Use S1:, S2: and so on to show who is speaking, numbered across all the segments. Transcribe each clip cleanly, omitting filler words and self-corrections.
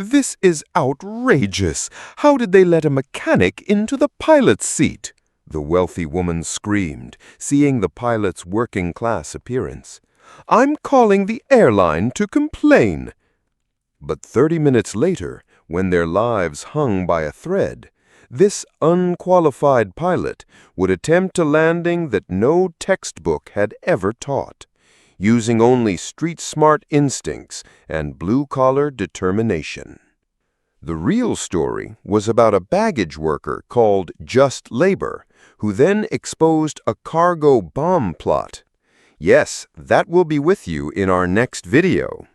S1: This is outrageous! How did they let a mechanic into the pilot's seat? The wealthy woman screamed, seeing the pilot's working-class appearance. I'm calling the airline to complain. But 30 minutes later, when their lives hung by a thread, this unqualified pilot would attempt a landing that no textbook had ever taught, using only street-smart instincts and blue-collar determination. The real story was about a baggage worker called Just Labor, who then exposed a cargo bomb plot. Yes, that will be with you in our next video.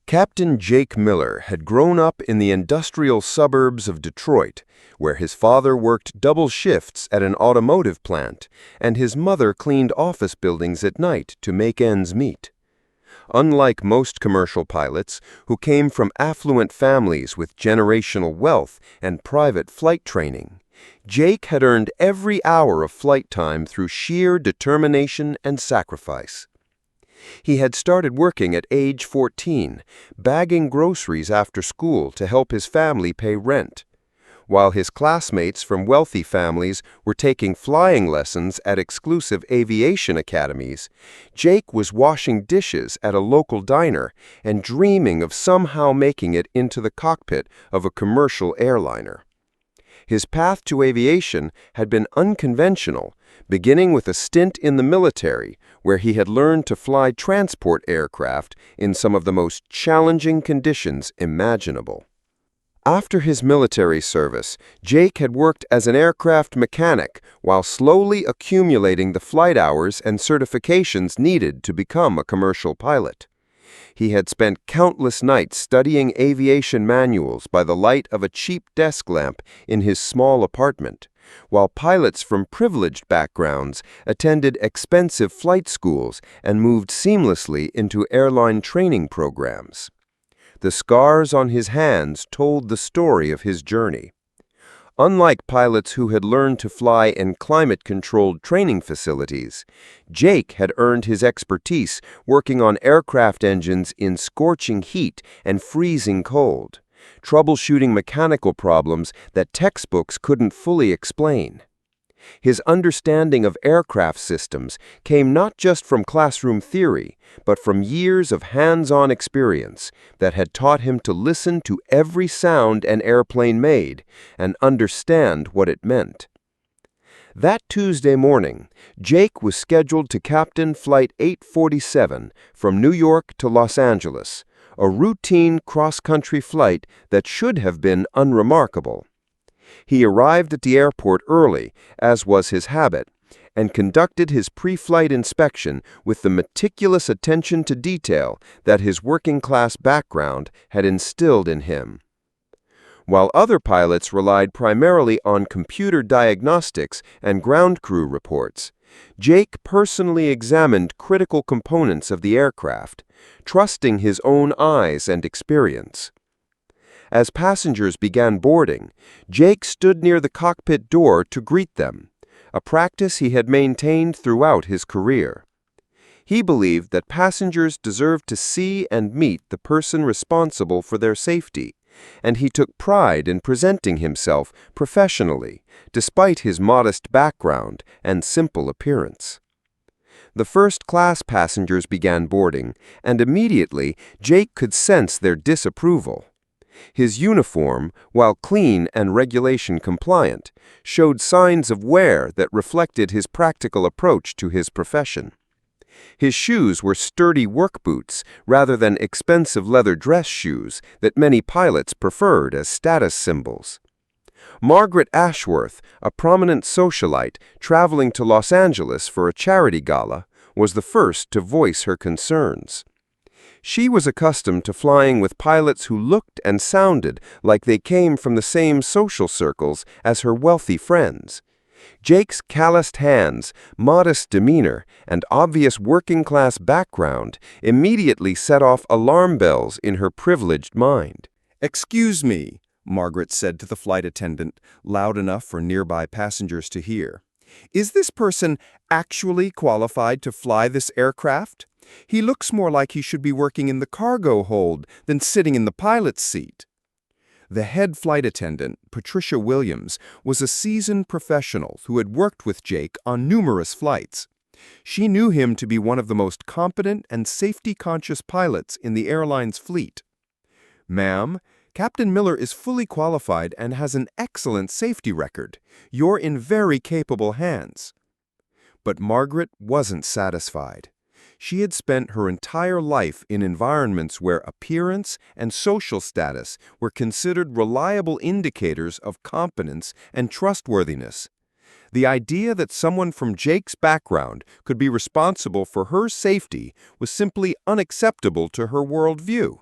S1: Captain Jake Miller had grown up in the industrial suburbs of Detroit, where his father worked double shifts at an automotive plant, and his mother cleaned office buildings at night to make ends meet. Unlike most commercial pilots, who came from affluent families with generational wealth and private flight training, Jake had earned every hour of flight time through sheer determination and sacrifice. He had started working at age 14, bagging groceries after school to help his family pay rent. While his classmates from wealthy families were taking flying lessons at exclusive aviation academies, Jake was washing dishes at a local diner and dreaming of somehow making it into the cockpit of a commercial airliner. His path to aviation had been unconventional, beginning with a stint in the military, where he had learned to fly transport aircraft in some of the most challenging conditions imaginable. After his military service, Jake had worked as an aircraft mechanic while slowly accumulating the flight hours and certifications needed to become a commercial pilot. He had spent countless nights studying aviation manuals by the light of a cheap desk lamp in his small apartment, while pilots from privileged backgrounds attended expensive flight schools and moved seamlessly into airline training programs. The scars on his hands told the story of his journey. Unlike pilots who had learned to fly in climate-controlled training facilities, Jake had earned his expertise working on aircraft engines in scorching heat and freezing cold, troubleshooting mechanical problems that textbooks couldn't fully explain. His understanding of aircraft systems came not just from classroom theory, but from years of hands-on experience that had taught him to listen to every sound an airplane made and understand what it meant. That Tuesday morning, Jake was scheduled to captain Flight 847 from New York to Los Angeles, a routine cross-country flight that should have been unremarkable. He arrived at the airport early, as was his habit, and conducted his pre-flight inspection with the meticulous attention to detail that his working-class background had instilled in him. While other pilots relied primarily on computer diagnostics and ground crew reports, Jake personally examined critical components of the aircraft, trusting his own eyes and experience. As passengers began boarding, Jake stood near the cockpit door to greet them, a practice he had maintained throughout his career. He believed that passengers deserved to see and meet the person responsible for their safety, and he took pride in presenting himself professionally, despite his modest background and simple appearance. The first-class passengers began boarding, and immediately Jake could sense their disapproval. His uniform, while clean and regulation-compliant, showed signs of wear that reflected his practical approach to his profession. His shoes were sturdy work boots rather than expensive leather dress shoes that many pilots preferred as status symbols. Margaret Ashworth, a prominent socialite traveling to Los Angeles for a charity gala, was the first to voice her concerns. She was accustomed to flying with pilots who looked and sounded like they came from the same social circles as her wealthy friends. Jake's calloused hands, modest demeanor, and obvious working-class background immediately set off alarm bells in her privileged mind.
S2: "Excuse me," Margaret said to the flight attendant, loud enough for nearby passengers to hear. "Is this person actually qualified to fly this aircraft? He looks more like he should be working in the cargo hold than sitting in the pilot's seat." The head flight attendant, Patricia Williams, was a seasoned professional who had worked with Jake on numerous flights. She knew him to be one of the most competent and safety-conscious pilots in the airline's fleet. "Ma'am, Captain Miller is fully qualified and has an excellent safety record. You're in very capable hands." But Margaret wasn't satisfied. She had spent her entire life in environments where appearance and social status were considered reliable indicators of competence and trustworthiness. The idea that someone from Jake's background could be responsible for her safety was simply unacceptable to her worldview.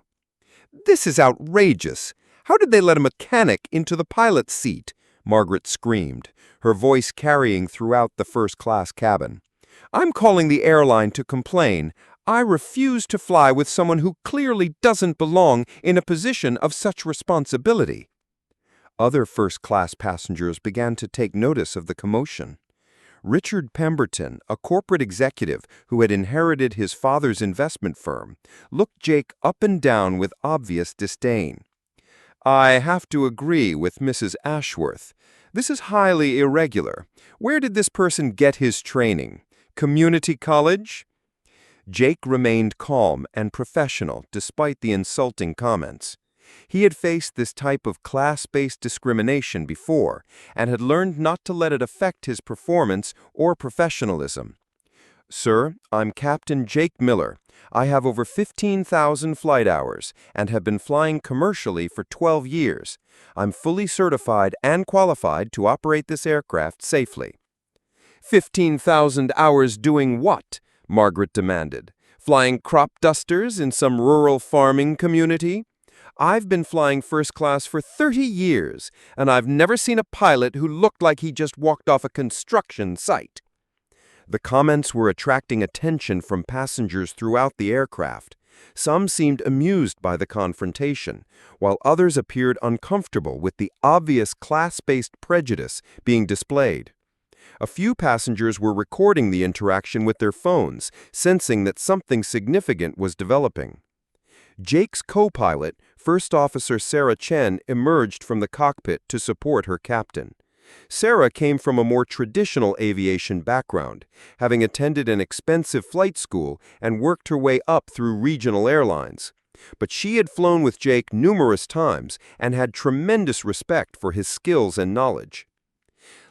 S2: "This is outrageous! How did they let a mechanic into the pilot's seat?" Margaret screamed, her voice carrying throughout the first-class cabin. "I'm calling the airline to complain. I refuse to fly with someone who clearly doesn't belong in a position of such responsibility." Other first-class passengers began to take notice of the commotion. Richard Pemberton, a corporate executive who had inherited his father's investment firm, looked Jake up and down with obvious disdain. "I have to agree with Mrs. Ashworth. This is highly irregular. Where did this person get his training? Community college?" Jake remained calm and professional despite the insulting comments. He had faced this type of class-based discrimination before and had learned not to let it affect his performance or professionalism. "Sir, I'm Captain Jake Miller. I have over 15,000 flight hours and have been flying commercially for 12 years. I'm fully certified and qualified to operate this aircraft safely." "15,000 hours doing what?" Margaret demanded. "Flying crop dusters in some rural farming community? I've been flying first class for 30 years, and I've never seen a pilot who looked like he just walked off a construction site." The comments were attracting attention from passengers throughout the aircraft. Some seemed amused by the confrontation, while others appeared uncomfortable with the obvious class-based prejudice being displayed. A few passengers were recording the interaction with their phones, sensing that something significant was developing. Jake's co-pilot, First Officer Sarah Chen, emerged from the cockpit to support her captain. Sarah came from a more traditional aviation background, having attended an expensive flight school and worked her way up through regional airlines. But she had flown with Jake numerous times and had tremendous respect for his skills and knowledge.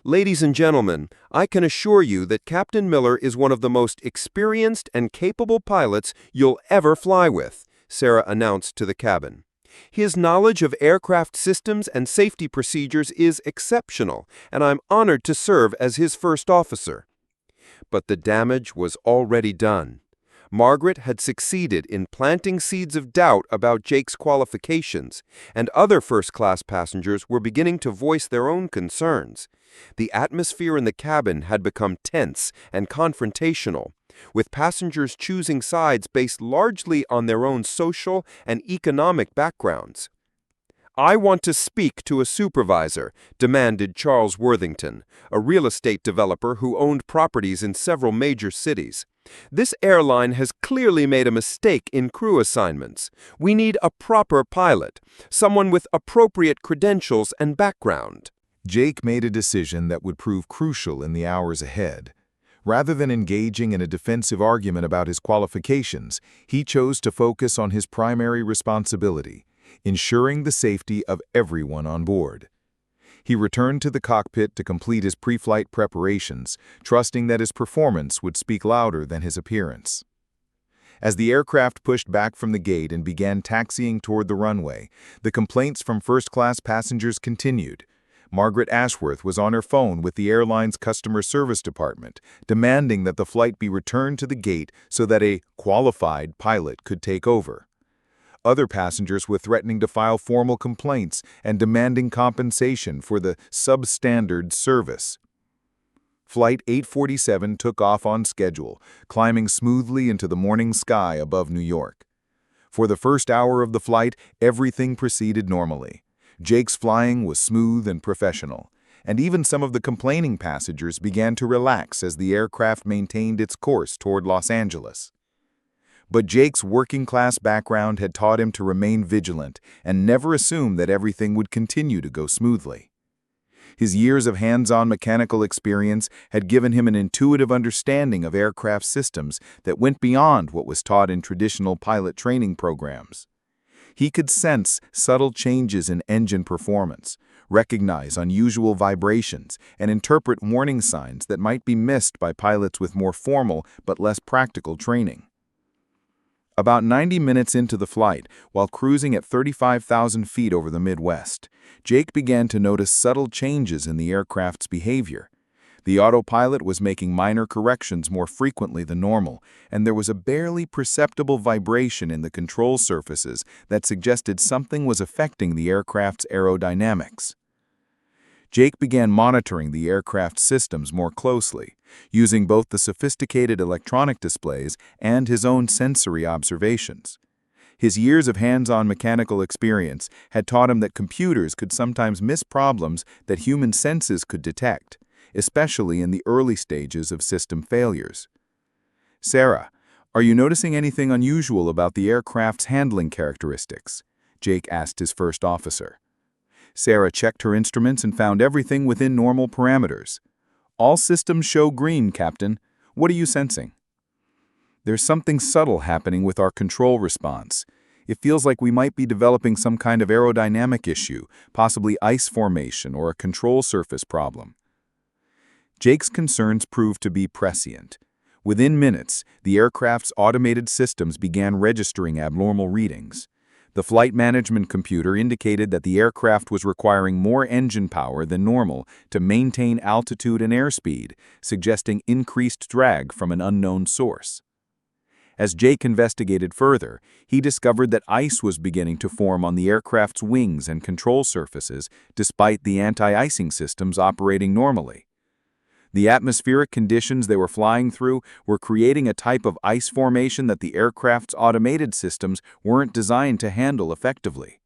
S2: "Ladies and gentlemen, I can assure you that Captain Miller is one of the most experienced and capable pilots you'll ever fly with," Sarah announced to the cabin. "His knowledge of aircraft systems and safety procedures is exceptional, and I'm honored to serve as his first officer." But the damage was already done. Margaret had succeeded in planting seeds of doubt about Jake's qualifications, and other first-class passengers were beginning to voice their own concerns. The atmosphere in the cabin had become tense and confrontational, with passengers choosing sides based largely on their own social and economic backgrounds. "I want to speak to a supervisor," demanded Charles Worthington, a real estate developer who owned properties in several major cities. "This airline has clearly made a mistake in crew assignments. We need a proper pilot, someone with appropriate credentials and background."
S3: Jake made a decision that would prove crucial in the hours ahead. Rather than engaging in a defensive argument about his qualifications, he chose to focus on his primary responsibility, ensuring the safety of everyone on board. He returned to the cockpit to complete his pre-flight preparations, trusting that his performance would speak louder than his appearance. As the aircraft pushed back from the gate and began taxiing toward the runway, the complaints from first-class passengers continued. Margaret Ashworth was on her phone with the airline's customer service department, demanding that the flight be returned to the gate so that a qualified pilot could take over. Other passengers were threatening to file formal complaints and demanding compensation for the substandard service. Flight 847 took off on schedule, climbing smoothly into the morning sky above New York. For the first hour of the flight, everything proceeded normally. Jake's flying was smooth and professional, and even some of the complaining passengers began to relax as the aircraft maintained its course toward Los Angeles. But Jake's working-class background had taught him to remain vigilant and never assume that everything would continue to go smoothly. His years of hands-on mechanical experience had given him an intuitive understanding of aircraft systems that went beyond what was taught in traditional pilot training programs. He could sense subtle changes in engine performance, recognize unusual vibrations, and interpret warning signs that might be missed by pilots with more formal but less practical training. About 90 minutes into the flight, while cruising at 35,000 feet over the Midwest, Jake began to notice subtle changes in the aircraft's behavior. The autopilot was making minor corrections more frequently than normal, and there was a barely perceptible vibration in the control surfaces that suggested something was affecting the aircraft's aerodynamics. Jake began monitoring the aircraft's systems more closely, using both the sophisticated electronic displays and his own sensory observations. His years of hands-on mechanical experience had taught him that computers could sometimes miss problems that human senses could detect, especially in the early stages of system failures. "Sarah, are you noticing anything unusual about the aircraft's handling characteristics?" Jake asked his first officer. Sarah checked her instruments and found everything within normal parameters. "All systems show green, Captain. What are you sensing?" "There's something subtle happening with our control response. It feels like we might be developing some kind of aerodynamic issue, possibly ice formation or a control surface problem." Jake's concerns proved to be prescient. Within minutes, the aircraft's automated systems began registering abnormal readings. The flight management computer indicated that the aircraft was requiring more engine power than normal to maintain altitude and airspeed, suggesting increased drag from an unknown source. As Jake investigated further, he discovered that ice was beginning to form on the aircraft's wings and control surfaces, despite the anti-icing systems operating normally. The atmospheric conditions they were flying through were creating a type of ice formation that the aircraft's automated systems weren't designed to handle effectively.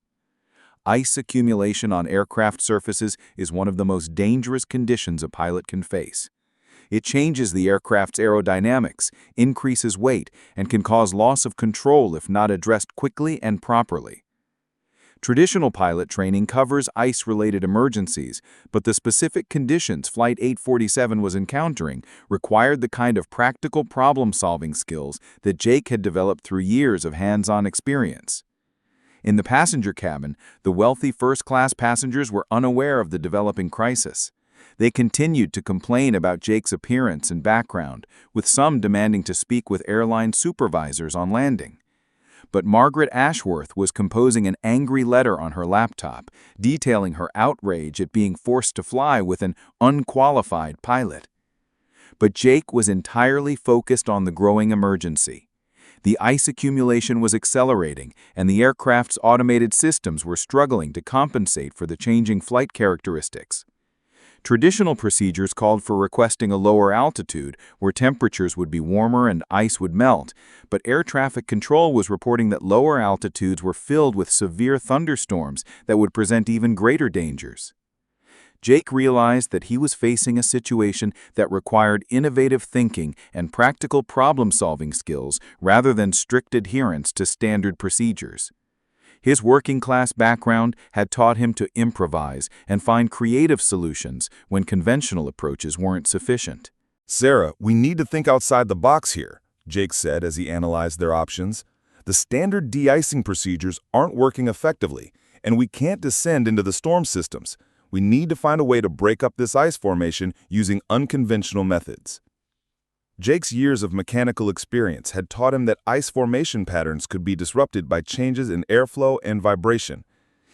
S3: Ice accumulation on aircraft surfaces is one of the most dangerous conditions a pilot can face. It changes the aircraft's aerodynamics, increases weight, and can cause loss of control if not addressed quickly and properly. Traditional pilot training covers ice-related emergencies, but the specific conditions Flight 847 was encountering required the kind of practical problem-solving skills that Jake had developed through years of hands-on experience. In the passenger cabin, the wealthy first-class passengers were unaware of the developing crisis. They continued to complain about Jake's appearance and background, with some demanding to speak with airline supervisors on landing. But Margaret Ashworth was composing an angry letter on her laptop, detailing her outrage at being forced to fly with an unqualified pilot. But Jake was entirely focused on the growing emergency. The ice accumulation was accelerating, and the aircraft's automated systems were struggling to compensate for the changing flight characteristics. Traditional procedures called for requesting a lower altitude, where temperatures would be warmer and ice would melt, but air traffic control was reporting that lower altitudes were filled with severe thunderstorms that would present even greater dangers. Jake realized that he was facing a situation that required innovative thinking and practical problem-solving skills rather than strict adherence to standard procedures. His working-class background had taught him to improvise and find creative solutions when conventional approaches weren't sufficient.
S4: "Sarah, we need to think outside the box here," Jake said as he analyzed their options. "The standard de-icing procedures aren't working effectively, and we can't descend into the storm systems. We need to find a way to break up this ice formation using unconventional methods." Jake's years of mechanical experience had taught him that ice formation patterns could be disrupted by changes in airflow and vibration.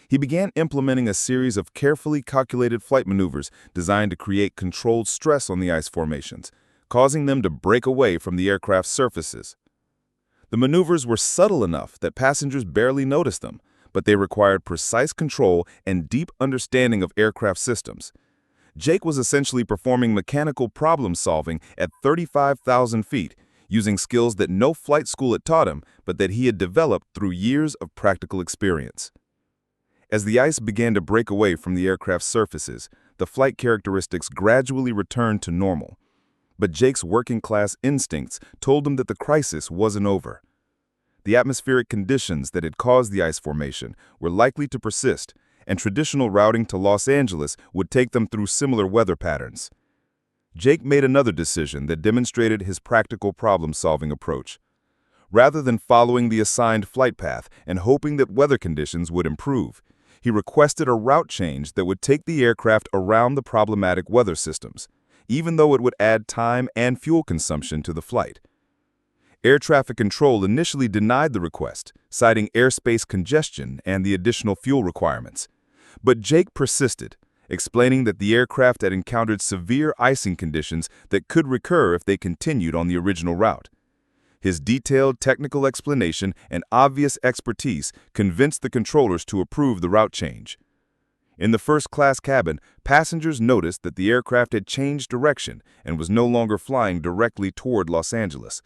S4: He began implementing a series of carefully calculated flight maneuvers designed to create controlled stress on the ice formations, causing them to break away from the aircraft's surfaces. The maneuvers were subtle enough that passengers barely noticed them, but they required precise control and deep understanding of aircraft systems. Jake was essentially performing mechanical problem-solving at 35,000 feet, using skills that no flight school had taught him, but that he had developed through years of practical experience. As the ice began to break away from the aircraft's surfaces, the flight characteristics gradually returned to normal. But Jake's working-class instincts told him that the crisis wasn't over. The atmospheric conditions that had caused the ice formation were likely to persist, and traditional routing to Los Angeles would take them through similar weather patterns. Jake made another decision that demonstrated his practical problem-solving approach. Rather than following the assigned flight path and hoping that weather conditions would improve, he requested a route change that would take the aircraft around the problematic weather systems, even though it would add time and fuel consumption to the flight. Air traffic control initially denied the request, citing airspace congestion and the additional fuel requirements. But Jake persisted, explaining that the aircraft had encountered severe icing conditions that could recur if they continued on the original route. His detailed technical explanation and obvious expertise convinced the controllers to approve the route change. In the first-class cabin, passengers noticed that the aircraft had changed direction and was no longer flying directly toward Los Angeles.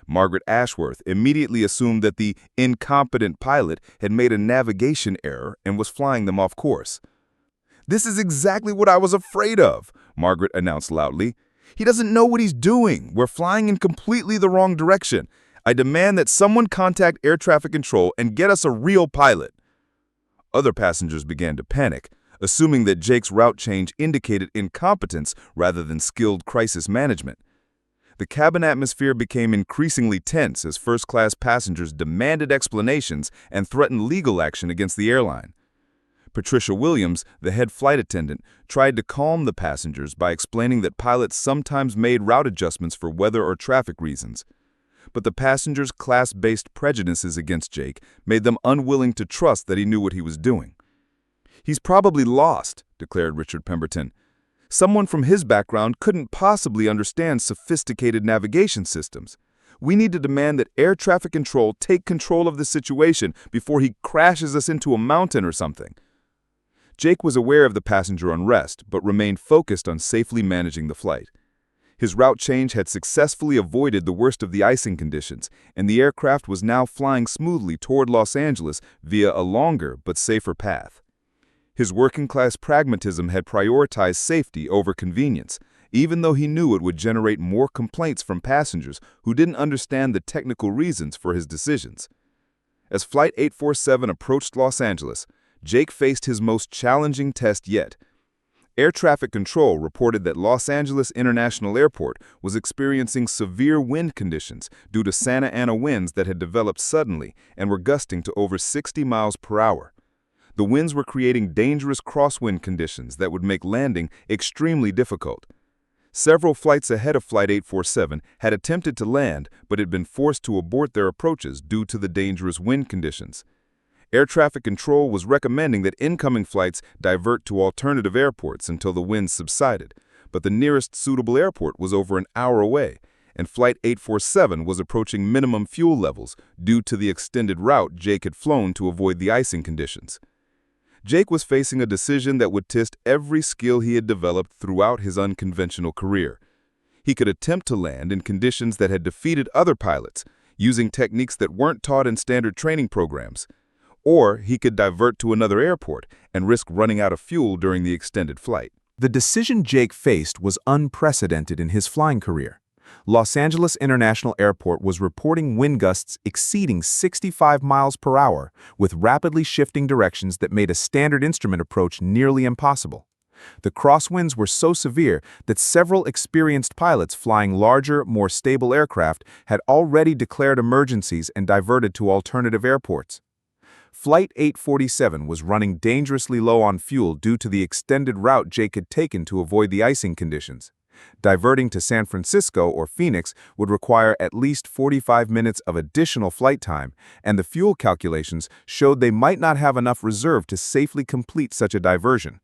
S4: Margaret Ashworth immediately assumed that the incompetent pilot had made a navigation error and was flying them off course. "This is exactly what I was afraid of," Margaret announced loudly. "He doesn't know what he's doing. We're flying in completely the wrong direction. I demand that someone contact air traffic control and get us a real pilot." Other passengers began to panic, assuming that Jake's route change indicated incompetence rather than skilled crisis management. The cabin atmosphere became increasingly tense as first-class passengers demanded explanations and threatened legal action against the airline. Patricia Williams, the head flight attendant, tried to calm the passengers by explaining that pilots sometimes made route adjustments for weather or traffic reasons. But the passengers' class-based prejudices against Jake made them unwilling to trust that he knew what he was doing. "He's probably lost," declared Richard Pemberton. "Someone from his background couldn't possibly understand sophisticated navigation systems. We need to demand that air traffic control take control of the situation before he crashes us into a mountain or something." Jake was aware of the passenger unrest, but remained focused on safely managing the flight. His route change had successfully avoided the worst of the icing conditions, and the aircraft was now flying smoothly toward Los Angeles via a longer but safer path. His working-class pragmatism had prioritized safety over convenience, even though he knew it would generate more complaints from passengers who didn't understand the technical reasons for his decisions. As Flight 847 approached Los Angeles, Jake faced his most challenging test yet. Air traffic control reported that Los Angeles International Airport was experiencing severe wind conditions due to Santa Ana winds that had developed suddenly and were gusting to over 60 miles per hour. The winds were creating dangerous crosswind conditions that would make landing extremely difficult. Several flights ahead of Flight 847 had attempted to land but had been forced to abort their approaches due to the dangerous wind conditions. Air traffic control was recommending that incoming flights divert to alternative airports until the winds subsided, but the nearest suitable airport was over an hour away, and Flight 847 was approaching minimum fuel levels due to the extended route Jake had flown to avoid the icing conditions. Jake was facing a decision that would test every skill he had developed throughout his unconventional career. He could attempt to land in conditions that had defeated other pilots, using techniques that weren't taught in standard training programs. Or he could divert to another airport and risk running out of fuel during the extended flight.
S2: The decision Jake faced was unprecedented in his flying career. Los Angeles International Airport was reporting wind gusts exceeding 65 miles per hour, with rapidly shifting directions that made a standard instrument approach nearly impossible. The crosswinds were so severe that several experienced pilots flying larger, more stable aircraft had already declared emergencies and diverted to alternative airports. Flight 847 was running dangerously low on fuel due to the extended route Jake had taken to avoid the icing conditions. Diverting to San Francisco or Phoenix would require at least 45 minutes of additional flight time, and the fuel calculations showed they might not have enough reserve to safely complete such a diversion.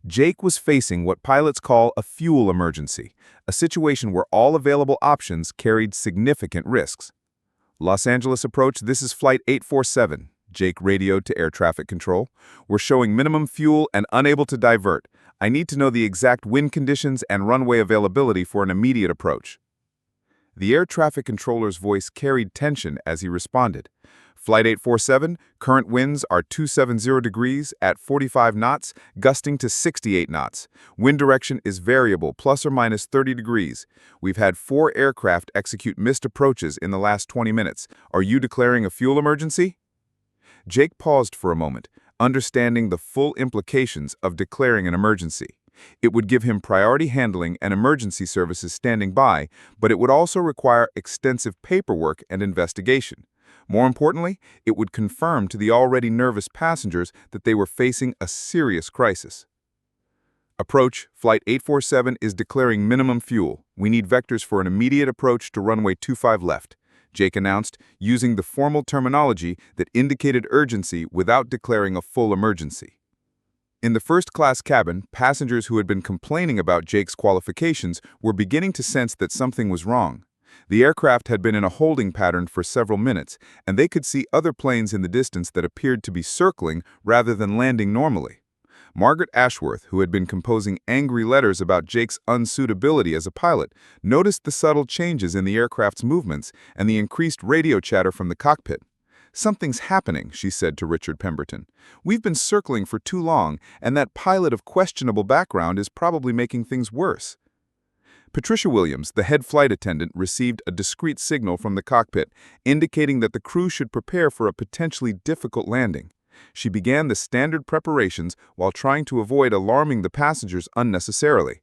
S2: Jake was facing what pilots call a fuel emergency, a situation where all available options carried significant risks. Los Angeles approach, this is Flight 847. Jake radioed to air traffic control. "We're showing minimum fuel and unable to divert. I need to know the exact wind conditions and runway availability for an immediate approach." The air traffic controller's voice carried tension as he responded.
S4: Flight 847, current winds are 270 degrees at 45 knots, gusting to 68 knots. Wind direction is variable, plus or minus 30 degrees. We've had 4 aircraft execute missed approaches in the last 20 minutes. Are you declaring a fuel emergency? Jake paused for a moment, understanding the full implications of declaring an emergency. It would give him priority handling and emergency services standing by, but it would also require extensive paperwork and investigation. More importantly, it would confirm to the already nervous passengers that they were facing a serious crisis. Approach, Flight 847 is declaring minimum fuel. We need vectors for an immediate approach to runway 25 left, Jake announced, using the formal terminology that indicated urgency without declaring a full emergency. In the first-class cabin, passengers who had been complaining about Jake's qualifications were beginning to sense that something was wrong. The aircraft had been in a holding pattern for several minutes, and they could see other planes in the distance that appeared to be circling rather than landing normally. Margaret Ashworth, who had been composing angry letters about Jake's unsuitability as a pilot, noticed the subtle changes in the aircraft's movements and the increased radio chatter from the cockpit. "Something's happening," she said to Richard Pemberton. "We've been circling for too long, and that pilot of questionable background is probably making things worse." Patricia Williams, the head flight attendant, received a discreet signal from the cockpit, indicating that the crew should prepare for a potentially difficult landing. She began the standard preparations while trying to avoid alarming the passengers unnecessarily.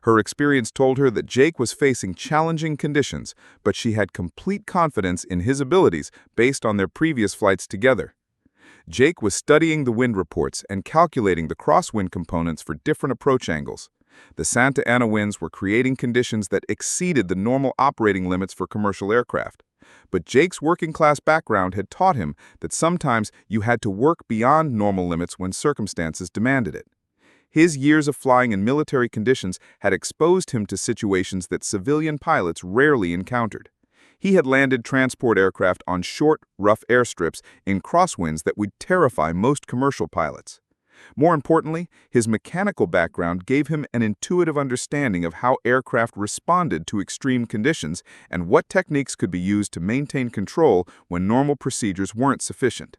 S4: Her experience told her that Jake was facing challenging conditions, but she had complete confidence in his abilities based on their previous flights together. Jake was studying the wind reports and calculating the crosswind components for different approach angles. The Santa Ana winds were creating conditions that exceeded the normal operating limits for commercial aircraft. But Jake's working-class background had taught him that sometimes you had to work beyond normal limits when circumstances demanded it. His years of flying in military conditions had exposed him to situations that civilian pilots rarely encountered. He had landed transport aircraft on short, rough airstrips in crosswinds that would terrify most commercial pilots. More importantly, his mechanical background gave him an intuitive understanding of how aircraft responded to extreme conditions and what techniques could be used to maintain control when normal procedures weren't sufficient.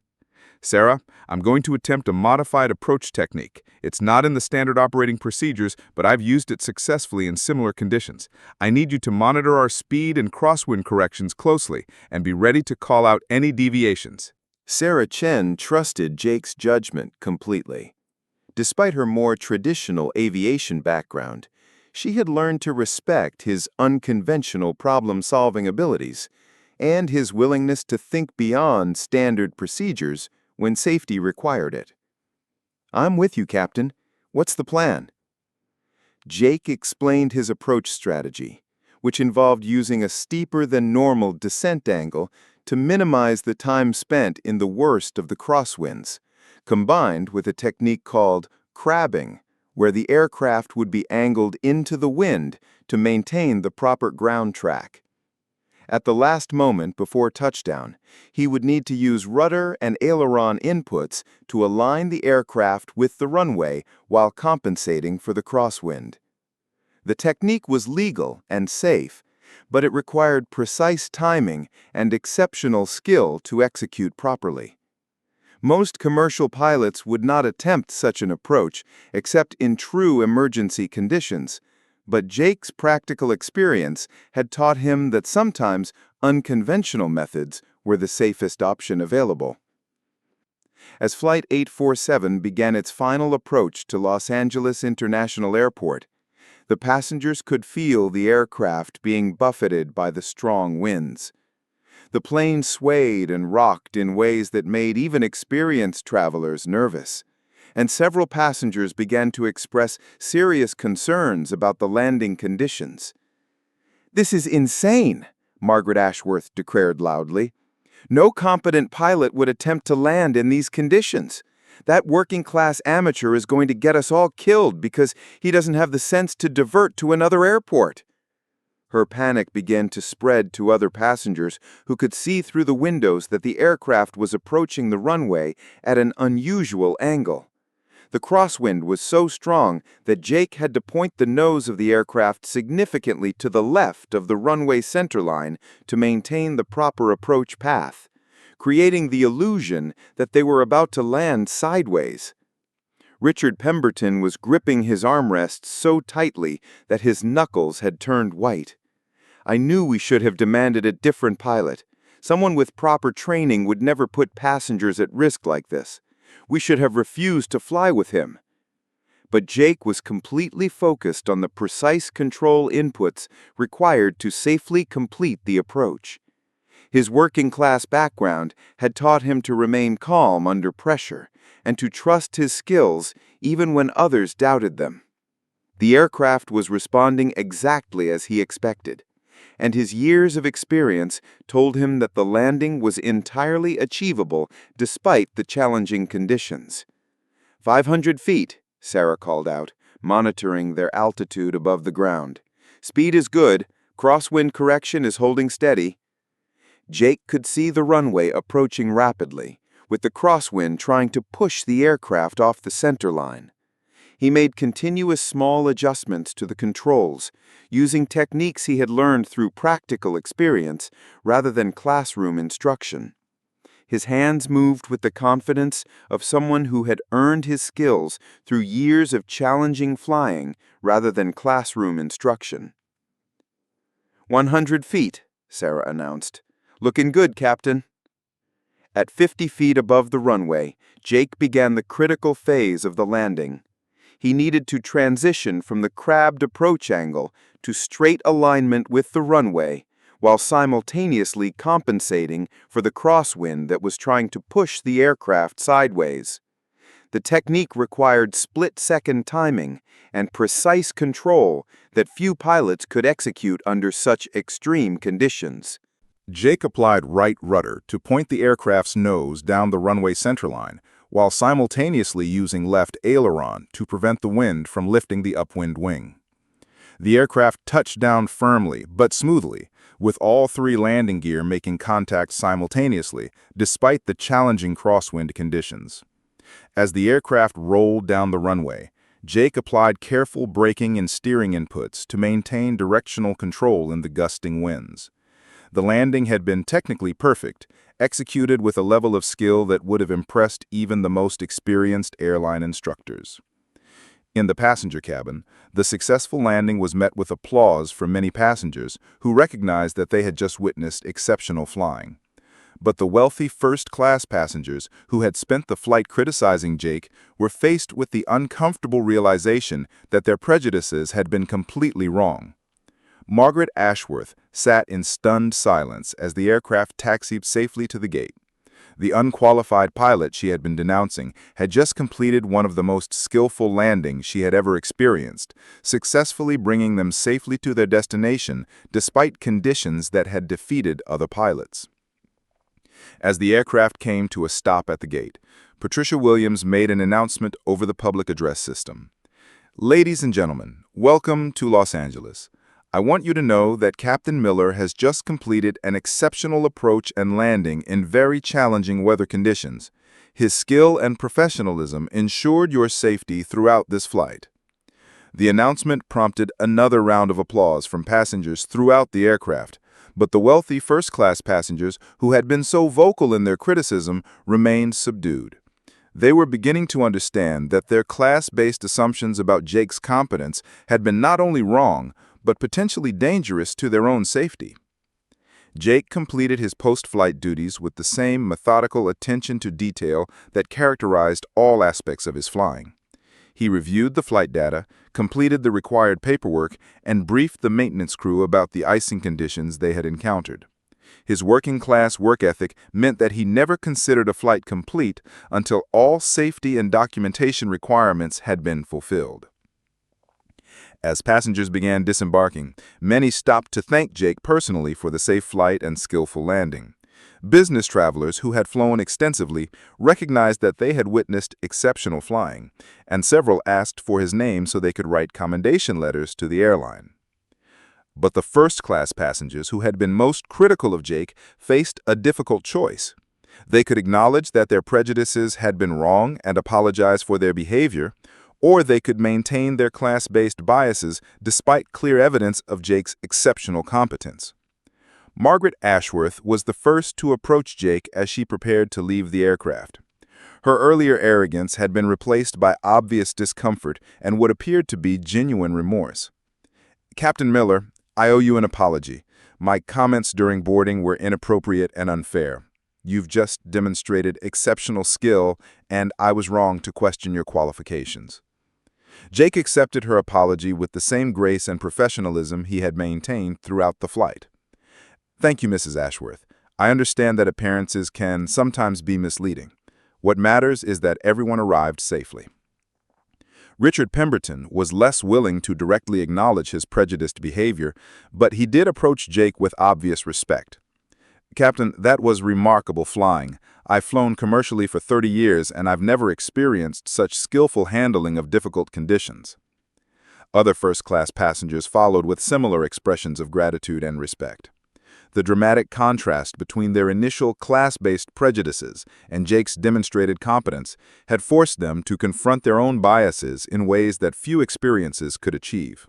S4: "Sarah, I'm going to attempt a modified approach technique. It's not in the standard operating procedures, but I've used it successfully in similar conditions. I need you to monitor our speed and crosswind corrections closely and be ready to call out any deviations."
S2: Sarah Chen trusted Jake's judgment completely. Despite her more traditional aviation background, she had learned to respect his unconventional problem-solving abilities and his willingness to think beyond standard procedures when safety required it. "I'm with you, Captain. What's the plan?" Jake explained his approach strategy, which involved using a steeper-than-normal descent angle to minimize the time spent in the worst of the crosswinds, combined with a technique called crabbing, where the aircraft would be angled into the wind to maintain the proper ground track. At the last moment before touchdown, he would need to use rudder and aileron inputs to align the aircraft with the runway while compensating for the crosswind. The technique was legal and safe, but it required precise timing and exceptional skill to execute properly. Most commercial pilots would not attempt such an approach except in true emergency conditions, but Jake's practical experience had taught him that sometimes unconventional methods were the safest option available. As Flight 847 began its final approach to Los Angeles International Airport, the passengers could feel the aircraft being buffeted by the strong winds. The plane swayed and rocked in ways that made even experienced travelers nervous, and several passengers began to express serious concerns about the landing conditions. "This is insane," Margaret Ashworth declared loudly. "No competent pilot would attempt to land in these conditions. That working-class amateur is going to get us all killed because he doesn't have the sense to divert to another airport." Her panic began to spread to other passengers who could see through the windows that the aircraft was approaching the runway at an unusual angle. The crosswind was so strong that Jake had to point the nose of the aircraft significantly to the left of the runway centerline to maintain the proper approach path. creating the illusion that they were about to land sideways. Richard Pemberton was gripping his armrests so tightly that his knuckles had turned white. I knew we should have demanded a different pilot. Someone with proper training would never put passengers at risk like this. We should have refused to fly with him. But Jake was completely focused on the precise control inputs required to safely complete the approach. His working-class background had taught him to remain calm under pressure and to trust his skills even when others doubted them. The aircraft was responding exactly as he expected, and his years of experience told him that the landing was entirely achievable despite the challenging conditions. 500 feet, Sarah called out, monitoring their altitude above the ground. Speed is good, crosswind correction is holding steady. Jake could see the runway approaching rapidly, with the crosswind trying to push the aircraft off the center line. He made continuous small adjustments to the controls, using techniques he had learned through practical experience rather than classroom instruction. His hands moved with the confidence of someone who had earned his skills through years of challenging flying rather than classroom instruction. 100 feet, Sarah announced. Looking good, Captain. At 50 feet above the runway, Jake began the critical phase of the landing. He needed to transition from the crabbed approach angle to straight alignment with the runway, while simultaneously compensating for the crosswind that was trying to push the aircraft sideways. The technique required split-second timing and precise control that few pilots could execute under such extreme conditions.
S4: Jake applied right rudder to point the aircraft's nose down the runway centerline, while simultaneously using left aileron to prevent the wind from lifting the upwind wing. The aircraft touched down firmly but smoothly, with all three landing gear making contact simultaneously, despite the challenging crosswind conditions. As the aircraft rolled down the runway, Jake applied careful braking and steering inputs to maintain directional control in the gusting winds. The landing had been technically perfect, executed with a level of skill that would have impressed even the most experienced airline instructors. In the passenger cabin, the successful landing was met with applause from many passengers who recognized that they had just witnessed exceptional flying. But the wealthy first-class passengers who had spent the flight criticizing Jake were faced with the uncomfortable realization that their prejudices had been completely wrong. Margaret Ashworth sat in stunned silence as the aircraft taxied safely to the gate. The unqualified pilot she had been denouncing had just completed one of the most skillful landings she had ever experienced, successfully bringing them safely to their destination despite conditions that had defeated other pilots. As the aircraft came to a stop at the gate, Patricia Williams made an announcement over the public address system. "Ladies and gentlemen, welcome to Los Angeles. I want you to know that Captain Miller has just completed an exceptional approach and landing in very challenging weather conditions. His skill and professionalism ensured your safety throughout this flight." The announcement prompted another round of applause from passengers throughout the aircraft, but the wealthy first-class passengers who had been so vocal in their criticism remained subdued. They were beginning to understand that their class-based assumptions about Jake's competence had been not only wrong, but potentially dangerous to their own safety. Jake completed his post-flight duties with the same methodical attention to detail that characterized all aspects of his flying. He reviewed the flight data, completed the required paperwork, and briefed the maintenance crew about the icing conditions they had encountered. His working-class work ethic meant that he never considered a flight complete until all safety and documentation requirements had been fulfilled. As passengers began disembarking, many stopped to thank Jake personally for the safe flight and skillful landing. Business travelers who had flown extensively recognized that they had witnessed exceptional flying, and several asked for his name so they could write commendation letters to the airline. But the first-class passengers who had been most critical of Jake faced a difficult choice. They could acknowledge that their prejudices had been wrong and apologize for their behavior, or they could maintain their class-based biases despite clear evidence of Jake's exceptional competence. Margaret Ashworth was the first to approach Jake as she prepared to leave the aircraft. Her earlier arrogance had been replaced by obvious discomfort and what appeared to be genuine remorse. "Captain Miller, I owe you an apology. My comments during boarding were inappropriate and unfair. You've just demonstrated exceptional skill, and I was wrong to question your qualifications." Jake accepted her apology with the same grace and professionalism he had maintained throughout the flight. "Thank you, Mrs. Ashworth. I understand that appearances can sometimes be misleading. What matters is that everyone arrived safely." Richard Pemberton was less willing to directly acknowledge his prejudiced behavior, but he did approach Jake with obvious respect. "Captain, that was remarkable flying. I've flown commercially for 30 years, and I've never experienced such skillful handling of difficult conditions." Other first-class passengers followed with similar expressions of gratitude and respect. The dramatic contrast between their initial class-based prejudices and Jake's demonstrated competence had forced them to confront their own biases in ways that few experiences could achieve.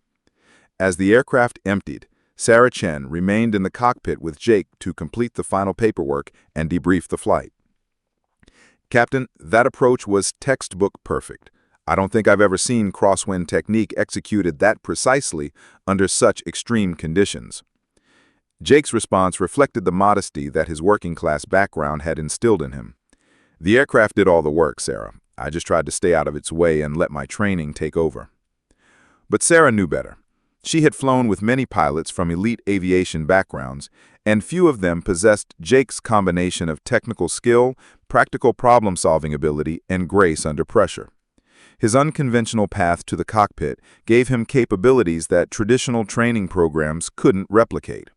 S4: As the aircraft emptied, Sarah Chen remained in the cockpit with Jake to complete the final paperwork and debrief the flight. "Captain, that approach was textbook perfect. I don't think I've ever seen crosswind technique executed that precisely under such extreme conditions." Jake's response reflected the modesty that his working-class background had instilled in him. "The aircraft did all the work, Sarah. I just tried to stay out of its way and let my training take over." But Sarah knew better. She had flown with many pilots from elite aviation backgrounds, and few of them possessed Jake's combination of technical skill, practical problem-solving ability, and grace under pressure. His unconventional path to the cockpit gave him capabilities that traditional training programs couldn't replicate.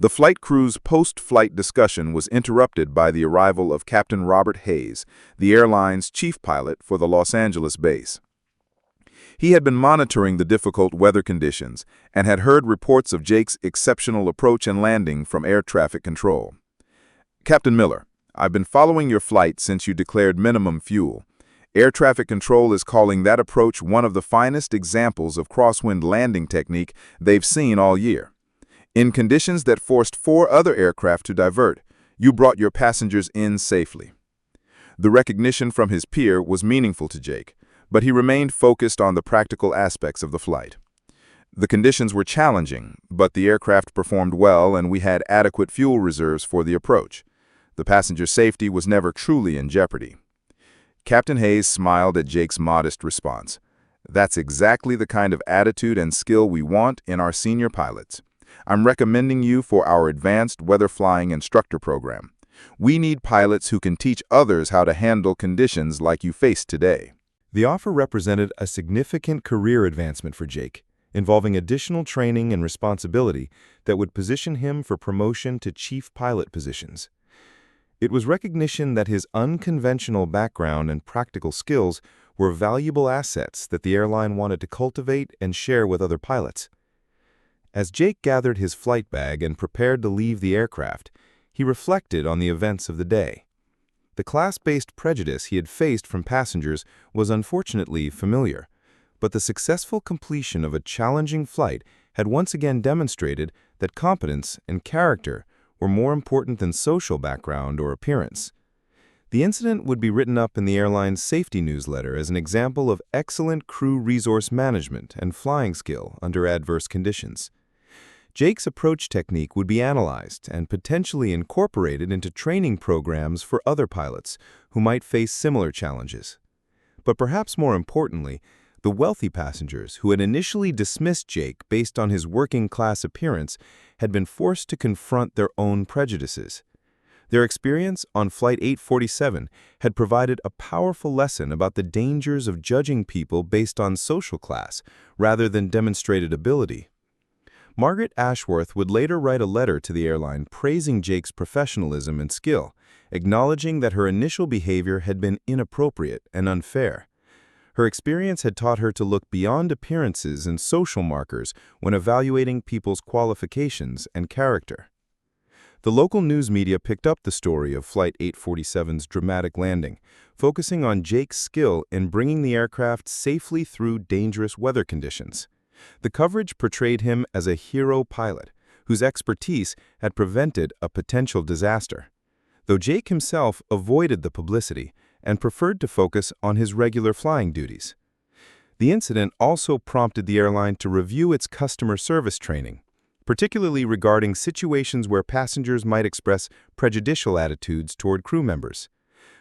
S4: The flight crew's post-flight discussion was interrupted by the arrival of Captain Robert Hayes, the airline's chief pilot for the Los Angeles base. He had been monitoring the difficult weather conditions and had heard reports of Jake's exceptional approach and landing from air traffic control. "Captain Miller, I've been following your flight since you declared minimum fuel. Air traffic control is calling that approach one of the finest examples of crosswind landing technique they've seen all year. In conditions that forced 4 other aircraft to divert, you brought your passengers in safely." The recognition from his peer was meaningful to Jake, but he remained focused on the practical aspects of the flight. "The conditions were challenging, but the aircraft performed well and we had adequate fuel reserves for the approach. The passenger safety was never truly in jeopardy." Captain Hayes smiled at Jake's modest response. "That's exactly the kind of attitude and skill we want in our senior pilots. I'm recommending you for our advanced weather flying instructor program. We need pilots who can teach others how to handle conditions like you face today."
S5: The offer represented a significant career advancement for Jake, involving additional training and responsibility that would position him for promotion to chief pilot positions. It was recognition that his unconventional background and practical skills were valuable assets that the airline wanted to cultivate and share with other pilots. As Jake gathered his flight bag and prepared to leave the aircraft, he reflected on the events of the day. The class-based prejudice he had faced from passengers was unfortunately familiar, but the successful completion of a challenging flight had once again demonstrated that competence and character were more important than social background or appearance. The incident would be written up in the airline's safety newsletter as an example of excellent crew resource management and flying skill under adverse conditions. Jake's approach technique would be analyzed and potentially incorporated into training programs for other pilots who might face similar challenges. But perhaps more importantly, the wealthy passengers who had initially dismissed Jake based on his working-class appearance had been forced to confront their own prejudices. Their experience on Flight 847 had provided a powerful lesson about the dangers of judging people based on social class rather than demonstrated ability. Margaret Ashworth would later write a letter to the airline praising Jake's professionalism and skill, acknowledging that her initial behavior had been inappropriate and unfair. Her experience had taught her to look beyond appearances and social markers when evaluating people's qualifications and character. The local news media picked up the story of Flight 847's dramatic landing, focusing on Jake's skill in bringing the aircraft safely through dangerous weather conditions. The coverage portrayed him as a hero pilot whose expertise had prevented a potential disaster. Though Jake himself avoided the publicity and preferred to focus on his regular flying duties. The incident also prompted the airline to review its customer service training, particularly regarding situations where passengers might express prejudicial attitudes toward crew members.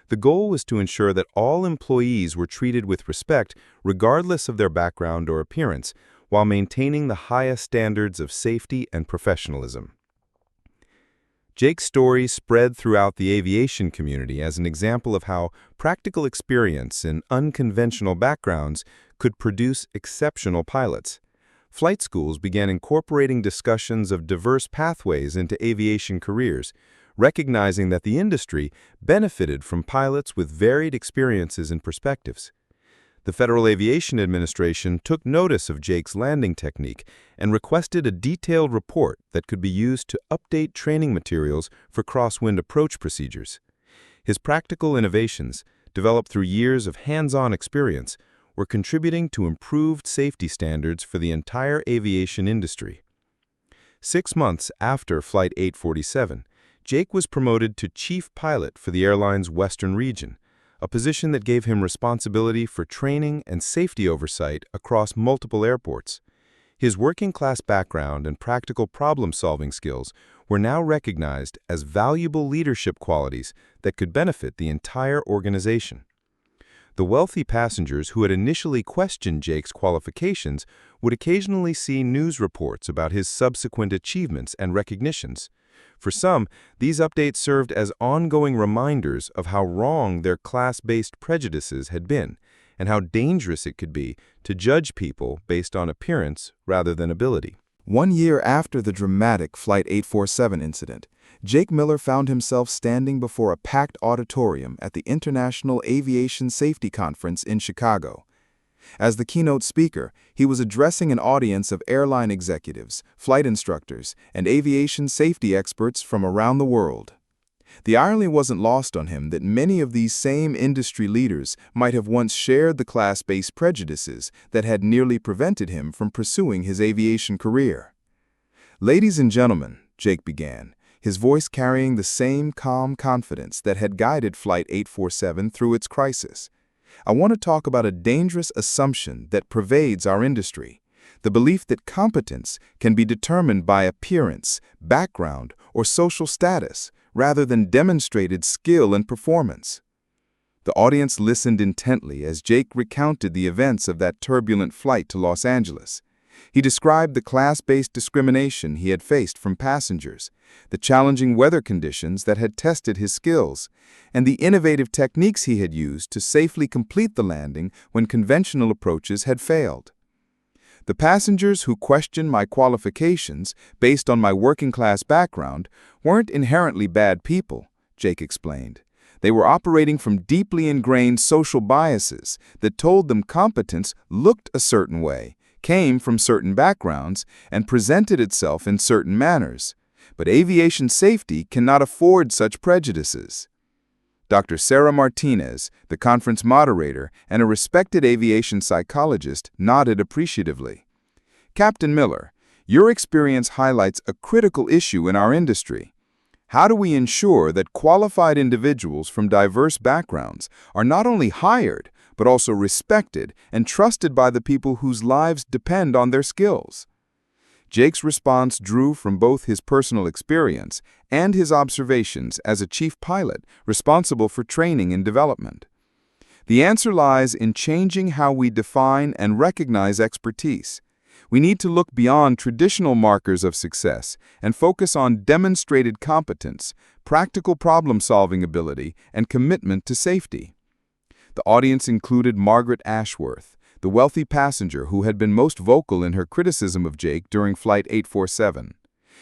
S5: The goal was to ensure that all employees were treated with respect regardless of their background or appearance, while maintaining the highest standards of safety and professionalism. Jake's story spread throughout the aviation community as an example of how practical experience in unconventional backgrounds could produce exceptional pilots. Flight schools began incorporating discussions of diverse pathways into aviation careers, recognizing that the industry benefited from pilots with varied experiences and perspectives. The Federal Aviation Administration took notice of Jake's landing technique and requested a detailed report that could be used to update training materials for crosswind approach procedures. His practical innovations, developed through years of hands-on experience, were contributing to improved safety standards for the entire aviation industry. 6 months after Flight 847, Jake was promoted to chief pilot for the airline's Western region, a position that gave him responsibility for training and safety oversight across multiple airports. His working-class background and practical problem-solving skills were now recognized as valuable leadership qualities that could benefit the entire organization. The wealthy passengers who had initially questioned Jake's qualifications would occasionally see news reports about his subsequent achievements and recognitions. For some, these updates served as ongoing reminders of how wrong their class-based prejudices had been, and how dangerous it could be to judge people based on appearance rather than ability.
S2: 1 year after the dramatic Flight 847 incident, Jake Miller found himself standing before a packed auditorium at the International Aviation Safety Conference in Chicago. As the keynote speaker, he was addressing an audience of airline executives, flight instructors, and aviation safety experts from around the world. The irony wasn't lost on him that many of these same industry leaders might have once shared the class-based prejudices that had nearly prevented him from pursuing his aviation career. "Ladies and gentlemen," Jake began, his voice carrying the same calm confidence that had guided Flight 847 through its crisis. "I want to talk about a dangerous assumption that pervades our industry, the belief that competence can be determined by appearance, background, or social status, rather than demonstrated skill and performance." The audience listened intently as Jake recounted the events of that turbulent flight to Los Angeles. He described the class-based discrimination he had faced from passengers, the challenging weather conditions that had tested his skills, and the innovative techniques he had used to safely complete the landing when conventional approaches had failed. "The passengers who questioned my qualifications based on my working-class background weren't inherently bad people," Jake explained. "They were operating from deeply ingrained social biases that told them competence looked a certain way, came from certain backgrounds, and presented itself in certain manners. But aviation safety cannot afford such prejudices." Dr. Sarah Martinez, the conference moderator and a respected aviation psychologist, nodded appreciatively. "Captain Miller, your experience highlights a critical issue in our industry. How do we ensure that qualified individuals from diverse backgrounds are not only hired, but also respected and trusted by the people whose lives depend on their skills?" Jake's response drew from both his personal experience and his observations as a chief pilot responsible for training and development. "The answer lies in changing how we define and recognize expertise. We need to look beyond traditional markers of success and focus on demonstrated competence, practical problem-solving ability, and commitment to safety." The audience included Margaret Ashworth, the wealthy passenger who had been most vocal in her criticism of Jake during Flight 847.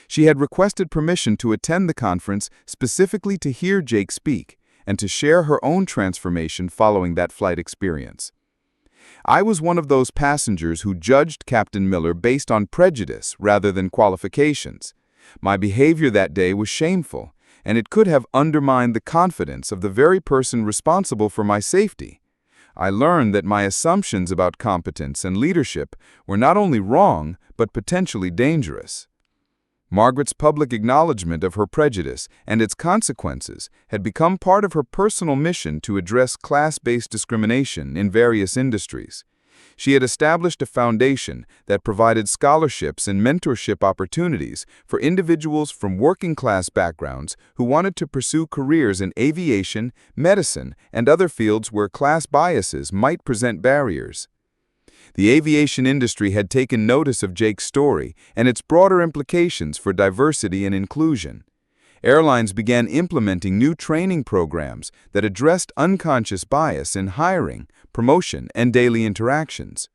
S2: She had requested permission to attend the conference specifically to hear Jake speak and to share her own transformation following that flight experience. "I was one of those passengers who judged Captain Miller based on prejudice rather than qualifications. My behavior that day was shameful, and it could have undermined the confidence of the very person responsible for my safety. I learned that my assumptions about competence and leadership were not only wrong, but potentially dangerous." Margaret's public acknowledgement of her prejudice and its consequences had become part of her personal mission to address class-based discrimination in various industries. She had established a foundation that provided scholarships and mentorship opportunities for individuals from working-class backgrounds who wanted to pursue careers in aviation, medicine, and other fields where class biases might present barriers. The aviation industry had taken notice of Jake's story and its broader implications for diversity and inclusion. Airlines began implementing new training programs that addressed unconscious bias in hiring, promotion, and daily interactions.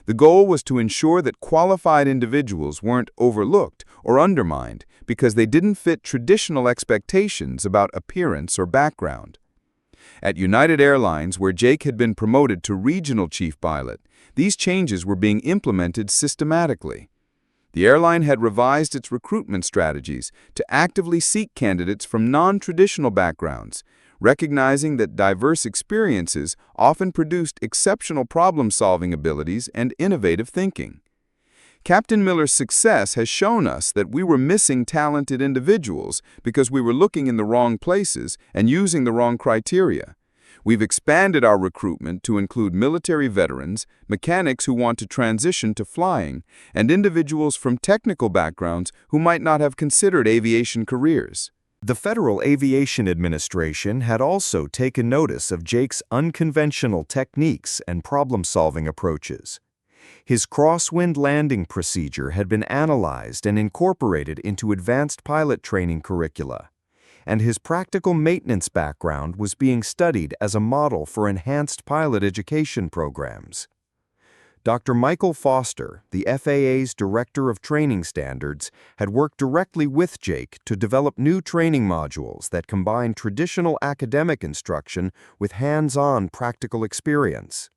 S2: The goal was to ensure that qualified individuals weren't overlooked or undermined because they didn't fit traditional expectations about appearance or background. At United Airlines, where Jake had been promoted to regional chief pilot, these changes were being implemented systematically. The airline had revised its recruitment strategies to actively seek candidates from non-traditional backgrounds, recognizing that diverse experiences often produced exceptional problem-solving abilities and innovative thinking. Captain Miller's success has shown us that we were missing talented individuals because we were looking in the wrong places and using the wrong criteria. We've expanded our recruitment to include military veterans, mechanics who want to transition to flying, and individuals from technical backgrounds who might not have considered aviation careers.
S5: The Federal Aviation Administration had also taken notice of Jake's unconventional techniques and problem-solving approaches. His crosswind landing procedure had been analyzed and incorporated into advanced pilot training curricula, and his practical maintenance background was being studied as a model for enhanced pilot education programs. Dr. Michael Foster, the FAA's Director of Training Standards, had worked directly with Jake to develop new training modules that combine traditional academic instruction with hands-on practical experience.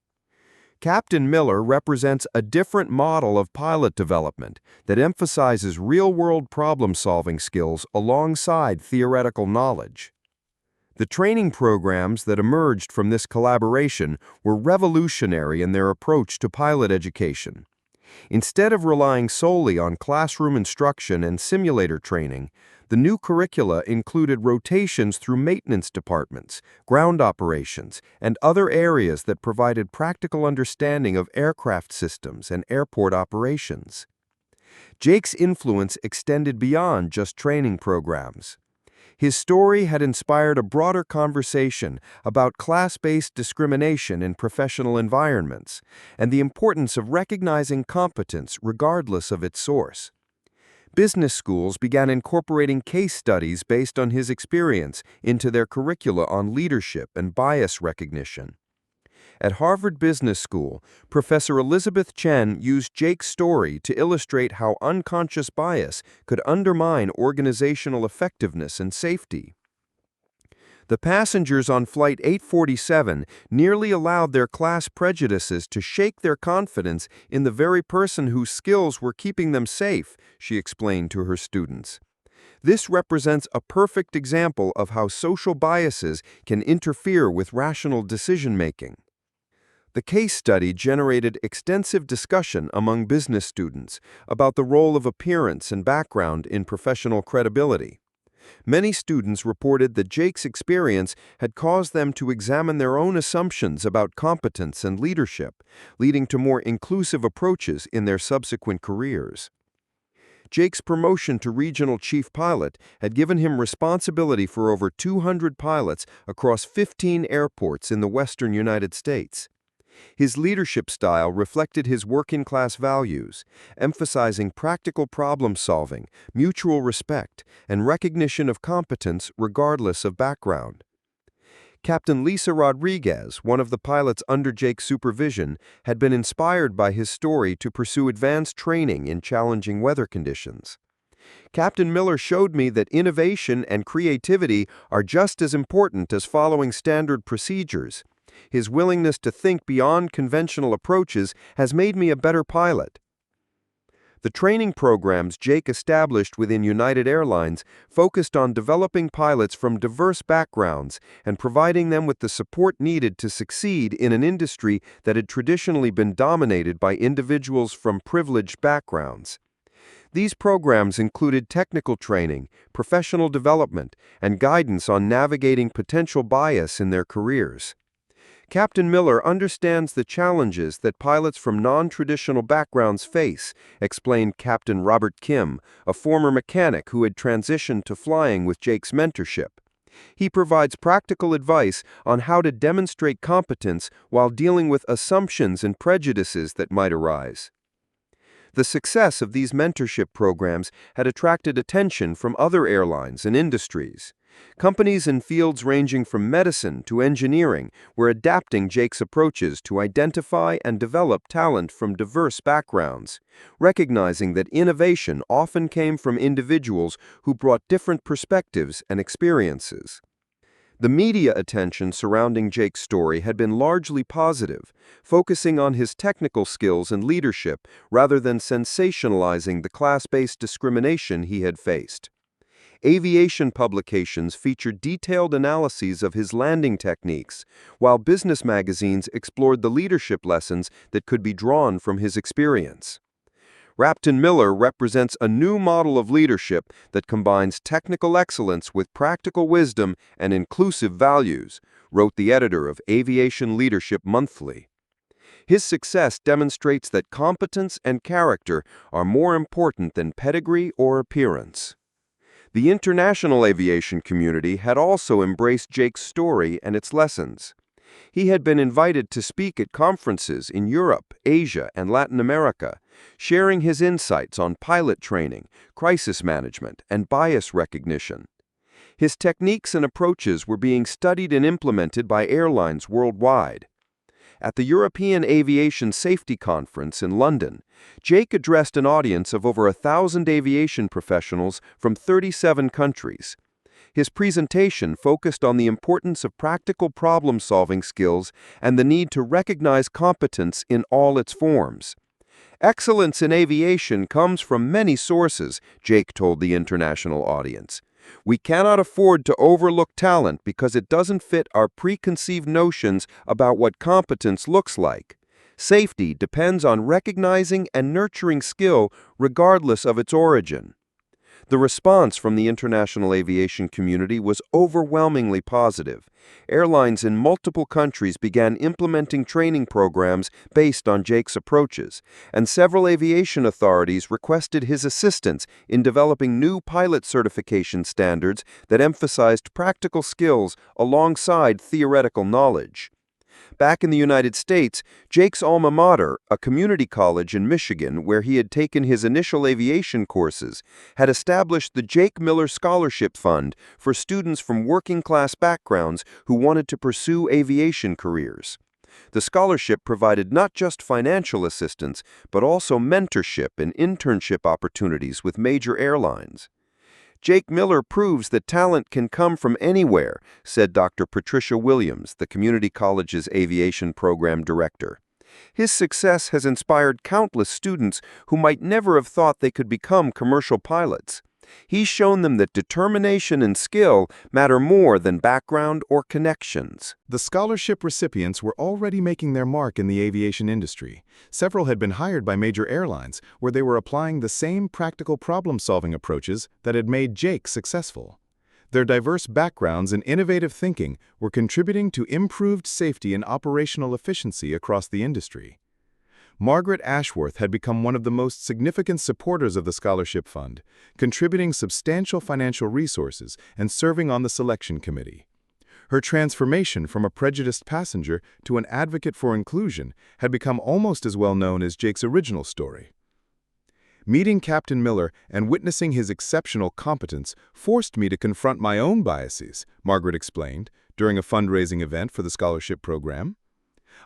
S5: Captain Miller represents a different model of pilot development that emphasizes real-world problem-solving skills alongside theoretical knowledge. The training programs that emerged from this collaboration were revolutionary in their approach to pilot education. Instead of relying solely on classroom instruction and simulator training, the new curricula included rotations through maintenance departments, ground operations, and other areas that provided practical understanding of aircraft systems and airport operations. Jake's influence extended beyond just training programs. His story had inspired a broader conversation about class-based discrimination in professional environments and the importance of recognizing competence regardless of its source. Business schools began incorporating case studies based on his experience into their curricula on leadership and bias recognition. At Harvard Business School, Professor Elizabeth Chen used Jake's story to illustrate how unconscious bias could undermine organizational effectiveness and safety. The passengers on Flight 847 nearly allowed their class prejudices to shake their confidence in the very person whose skills were keeping them safe, she explained to her students. This represents a perfect example of how social biases can interfere with rational decision-making. The case study generated extensive discussion among business students about the role of appearance and background in professional credibility. Many students reported that Jake's experience had caused them to examine their own assumptions about competence and leadership, leading to more inclusive approaches in their subsequent careers. Jake's promotion to regional chief pilot had given him responsibility for over 200 pilots across 15 airports in the western United States. His leadership style reflected his working-class values, emphasizing practical problem-solving, mutual respect, and recognition of competence regardless of background. Captain Lisa Rodriguez, one of the pilots under Jake's supervision, had been inspired by his story to pursue advanced training in challenging weather conditions. Captain Miller showed me that innovation and creativity are just as important as following standard procedures. His willingness to think beyond conventional approaches has made me a better pilot. The training programs Jake established within United Airlines focused on developing pilots from diverse backgrounds and providing them with the support needed to succeed in an industry that had traditionally been dominated by individuals from privileged backgrounds.
S1: These programs included technical training, professional development, and guidance on navigating potential bias in their careers. Captain Miller understands the challenges that pilots from non-traditional backgrounds face, explained Captain Robert Kim, a former mechanic who had transitioned to flying with Jake's mentorship. He provides practical advice on how to demonstrate competence while dealing with assumptions and prejudices that might arise. The success of these mentorship programs had attracted attention from other airlines and industries. Companies in fields ranging from medicine to engineering were adapting Jake's approaches to identify and develop talent from diverse backgrounds, recognizing that innovation often came from individuals who brought different perspectives and experiences. The media attention surrounding Jake's story had been largely positive, focusing on his technical skills and leadership rather than sensationalizing the class-based discrimination he had faced. Aviation publications featured detailed analyses of his landing techniques, while business magazines explored the leadership lessons that could be drawn from his experience. Captain Miller represents a new model of leadership that combines technical excellence with practical wisdom and inclusive values, wrote the editor of Aviation Leadership Monthly. His success demonstrates that competence and character are more important than pedigree or appearance. The international aviation community had also embraced Jake's story and its lessons. He had been invited to speak at conferences in Europe, Asia, and Latin America, sharing his insights on pilot training, crisis management, and bias recognition. His techniques and approaches were being studied and implemented by airlines worldwide. At the European Aviation Safety Conference in London, Jake addressed an audience of over 1,000 aviation professionals from 37 countries. His presentation focused on the importance of practical problem-solving skills and the need to recognize competence in all its forms. Excellence in aviation comes from many sources, Jake told the international audience. We cannot afford to overlook talent because it doesn't fit our preconceived notions about what competence looks like. Safety depends on recognizing and nurturing skill regardless of its origin. The response from the international aviation community was overwhelmingly positive. Airlines in multiple countries began implementing training programs based on Jake's approaches, and several aviation authorities requested his assistance in developing new pilot certification standards that emphasized practical skills alongside theoretical knowledge. Back in the United States, Jake's alma mater, a community college in Michigan where he had taken his initial aviation courses, had established the Jake Miller Scholarship Fund for students from working-class backgrounds who wanted to pursue aviation careers. The scholarship provided not just financial assistance, but also mentorship and internship opportunities with major airlines. Jake Miller proves that talent can come from anywhere, said Dr. Patricia Williams, the community college's aviation program director. His success has inspired countless students who might never have thought they could become commercial pilots. He's shown them that determination and skill matter more than background or connections.
S5: The scholarship recipients were already making their mark in the aviation industry. Several had been hired by major airlines, where they were applying the same practical problem-solving approaches that had made Jake successful. Their diverse backgrounds and innovative thinking were contributing to improved safety and operational efficiency across the industry. Margaret Ashworth had become one of the most significant supporters of the scholarship fund, contributing substantial financial resources and serving on the selection committee. Her transformation from a prejudiced passenger to an advocate for inclusion had become almost as well known as Jake's original story. Meeting Captain Miller and witnessing his exceptional competence forced me to confront my own biases, Margaret explained, during a fundraising event for the scholarship program.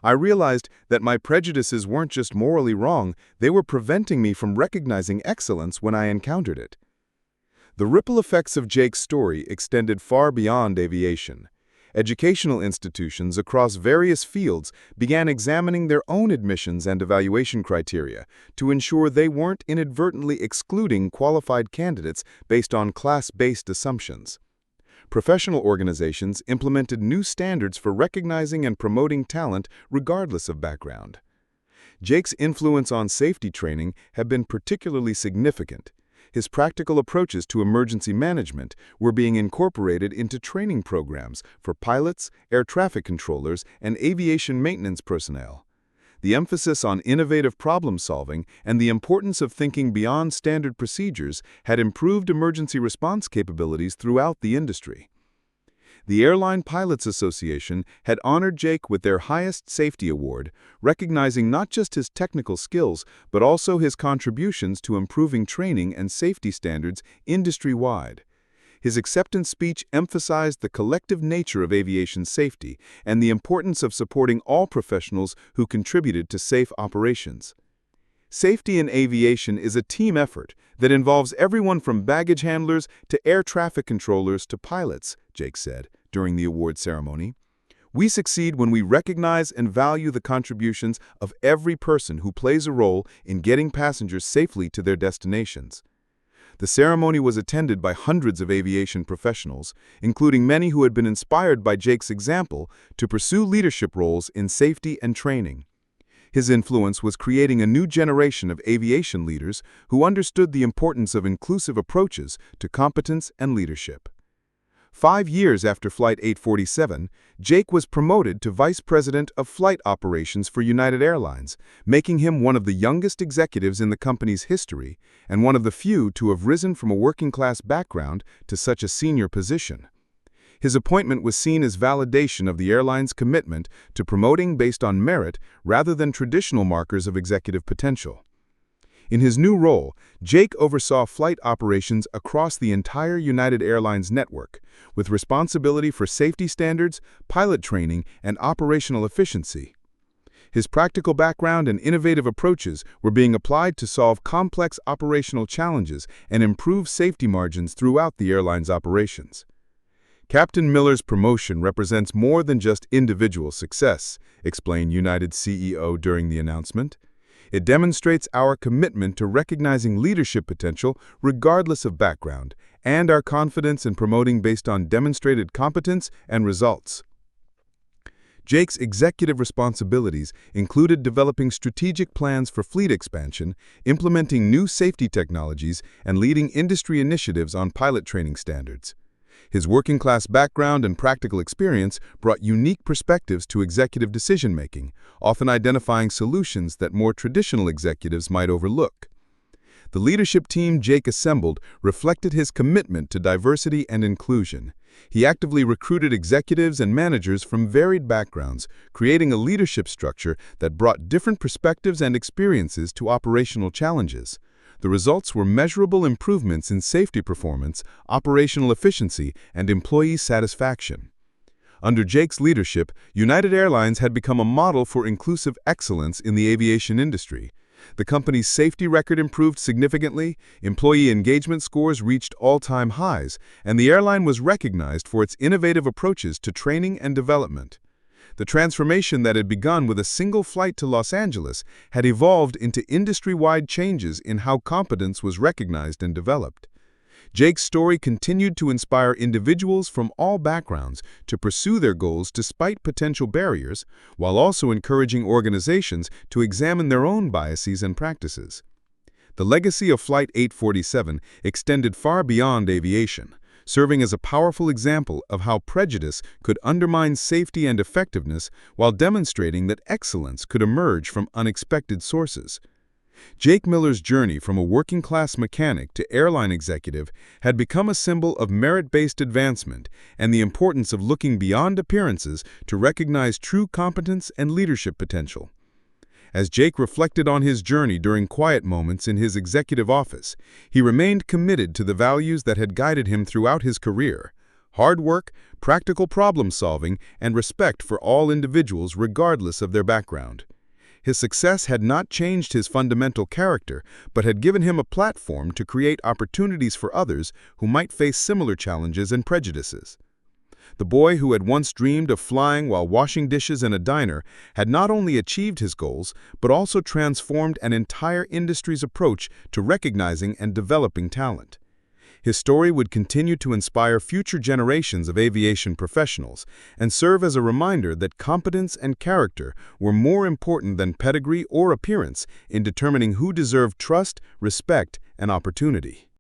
S5: I realized that my prejudices weren't just morally wrong, they were preventing me from recognizing excellence when I encountered it. The ripple effects of Jake's story extended far beyond aviation. Educational institutions across various fields began examining their own admissions and evaluation criteria to ensure they weren't inadvertently excluding qualified candidates based on class-based assumptions. Professional organizations implemented new standards for recognizing and promoting talent regardless of background. Jake's influence on safety training had been particularly significant. His practical approaches to emergency management were being incorporated into training programs for pilots, air traffic controllers, and aviation maintenance personnel. The emphasis on innovative problem-solving and the importance of thinking beyond standard procedures had improved emergency response capabilities throughout the industry. The Airline Pilots Association had honored Jake with their highest safety award, recognizing not just his technical skills, but also his contributions to improving training and safety standards industry-wide. His acceptance speech emphasized the collective nature of aviation safety and the importance of supporting all professionals who contributed to safe operations. Safety in aviation is a team effort that involves everyone from baggage handlers to air traffic controllers to pilots, Jake said during the award ceremony. We succeed when we recognize and value the contributions of every person who plays a role in getting passengers safely to their destinations. The ceremony was attended by hundreds of aviation professionals, including many who had been inspired by Jake's example to pursue leadership roles in safety and training. His influence was creating a new generation of aviation leaders who understood the importance of inclusive approaches to competence and leadership. 5 years after Flight 847, Jake was promoted to Vice President of Flight Operations for United Airlines, making him one of the youngest executives in the company's history and one of the few to have risen from a working-class background to such a senior position. His appointment was seen as validation of the airline's commitment to promoting based on merit rather than traditional markers of executive potential. In his new role, Jake oversaw flight operations across the entire United Airlines network, with responsibility for safety standards, pilot training, and operational efficiency. His practical background and innovative approaches were being applied to solve complex operational challenges and improve safety margins throughout the airline's operations. Captain Miller's promotion represents more than just individual success, explained United CEO during the announcement. It demonstrates our commitment to recognizing leadership potential regardless of background, and our confidence in promoting based on demonstrated competence and results. Jake's executive responsibilities included developing strategic plans for fleet expansion, implementing new safety technologies, and leading industry initiatives on pilot training standards. His working-class background and practical experience brought unique perspectives to executive decision-making, often identifying solutions that more traditional executives might overlook. The leadership team Jake assembled reflected his commitment to diversity and inclusion. He actively recruited executives and managers from varied backgrounds, creating a leadership structure that brought different perspectives and experiences to operational challenges. The results were measurable improvements in safety performance, operational efficiency, and employee satisfaction. Under Jake's leadership, United Airlines had become a model for inclusive excellence in the aviation industry. The company's safety record improved significantly, employee engagement scores reached all-time highs, and the airline was recognized for its innovative approaches to training and development. The transformation that had begun with a single flight to Los Angeles had evolved into industry-wide changes in how competence was recognized and developed. Jake's story continued to inspire individuals from all backgrounds to pursue their goals despite potential barriers, while also encouraging organizations to examine their own biases and practices. The legacy of Flight 847 extended far beyond aviation, serving as a powerful example of how prejudice could undermine safety and effectiveness while demonstrating that excellence could emerge from unexpected sources. Jake Miller's journey from a working-class mechanic to airline executive had become a symbol of merit-based advancement and the importance of looking beyond appearances to recognize true competence and leadership potential. As Jake reflected on his journey during quiet moments in his executive office, he remained committed to the values that had guided him throughout his career: hard work, practical problem-solving, and respect for all individuals regardless of their background. His success had not changed his fundamental character, but had given him a platform to create opportunities for others who might face similar challenges and prejudices. The boy who had once dreamed of flying while washing dishes in a diner had not only achieved his goals, but also transformed an entire industry's approach to recognizing and developing talent.
S6: His story would continue to inspire future generations of aviation professionals and serve as a reminder that competence and character were more important than pedigree or appearance in determining who deserved trust, respect, and opportunity.